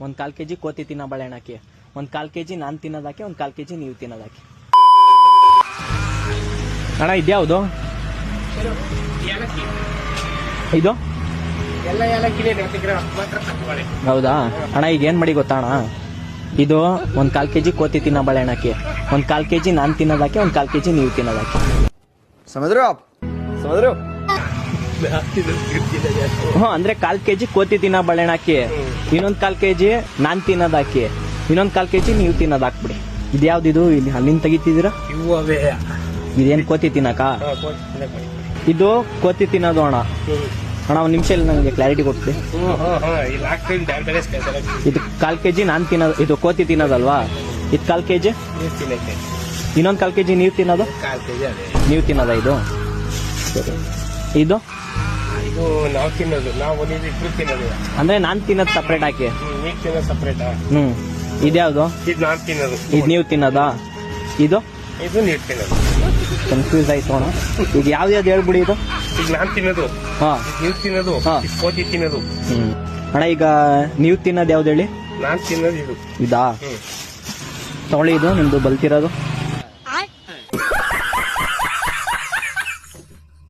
ಒಂದ್ 1/4 kg ಕೋತಿ ತಿನ್ನೋ ಬಾಳೆಹಣ್ಣು ಹಾಕಿ, ಒಂದ್ 1/4 kg ನಾನ್ ತಿನ್ನೋದಾಕಿ, ಒಂದ್ 1/4 kg ನೀವು ತಿನ್ನೋದಾಕಿ. ಅಣ್ಣ ಇದ್ಯಾವುದು ಇದು? ಹೌದಾ ಅಣ್ಣ, ಈಗ ಏನ್ ಮಾಡಿ ಗೊತ್ತಾ ಅಣ್ಣ, ಇದು ಒಂದ್ 1/4 kg ಕೋತಿ ತಿನ್ನೋ ಬಾಳೆಹಣ್ಣು ಹಾಕಿ, ಒಂದ್ 1/4 kg ನಾನ್ ತಿನ್ನೋದಾಕಿ, ಒಂದ್ 1/4 kg ನೀವು ತಿನ್ನೋದಾಕಿ. ಅಂದ್ರೆ 1/4 kg ಕೋತಿ ತಿನ್ನೋ ಬಾಳೆಹಣ್ಣು ಹಾಕಿ, ಇನ್ನೊಂದ್ 1/4 kg ನಾನ್ ತಿನ್ನೋದಾಕಿ, ಇನ್ನೊಂದ್ 1/4 kg ನೀವು ತಿನ್ನೋದ್ ಹಾಕ್ಬಿಡಿ. ಇದ್ಯಾವ್ದಿದು ಇಲ್ಲಿ ಅಲ್ಲಿಂದ ತೆಗಿತಿದ್ದೀರಾ? ಇದೇನ್ ಕೋತಿ ತಿನ್ನಕ? ಇದು ಕೋತಿ ತಿನ್ನೋದು ಅಣ್ಣ. ಅಣ್ಣ ಒಂದ್ ನಿಮಿಷ ಇಲ್ಲಿ ನಂಗೆ ಕ್ಲಾರಿಟಿ ಕೊಡ್ತೀವಿ. ಇದು 1/4 kg ನಾನ್ ತಿನ್ನೋದು, ಇದು ಕೋತಿ ತಿನ್ನೋದಲ್ವಾ? ಇದು 1/4 kg, ಇನ್ನೊಂದ್ 1/4 kg ನೀವು ತಿನ್ನೋದು, ನೀವು ತಿನ್ನೋದ ಇದು? ಇದು ನಾವು ತಿನ್ನೋದು, ನಾವು ತಿನ್ನೋದು ಅಂದ್ರೆ ನಾನ್ ತಿನ್ನೋದು ಸಪ್ರೇಟ್ ಹಾಕಿ. ಸಪ್ರೇಟ್. ಇದ್ಯಾವ್ದು? ಇದು ನಾನ್ ತಿನ್ನೋದು, ಇದು ನೀವು ತಿನ್ನೋದಾ? ಇದು ಇದು ನೀರು ತಿನ್ನೋದು. ಕನ್ಫ್ಯೂಸ್ ಆಯ್ತು ಅಣ್ಣ. ಈಗ ಯಾವ್ದು ಹೇಳ್ಬಿಡಿ. ಇದು ಈಗ ನಾನ್ ತಿನ್ನೋದು, ನೀವು ತಿನ್ನೋದು, ಕೋತಿ ತಿನ್ನೋದು. ಅಣ್ಣ ಈಗ ನೀವು ತಿನ್ನೋದು ಯಾವ್ದು ಹೇಳಿ? ನಾನ್ ತಿನ್ನೋದು ಇದು. ಇದಾ? ತಗೊಳ್ಳಿ, ಇದು ನಿಮ್ದು ಬಲ್ತಿರೋದು.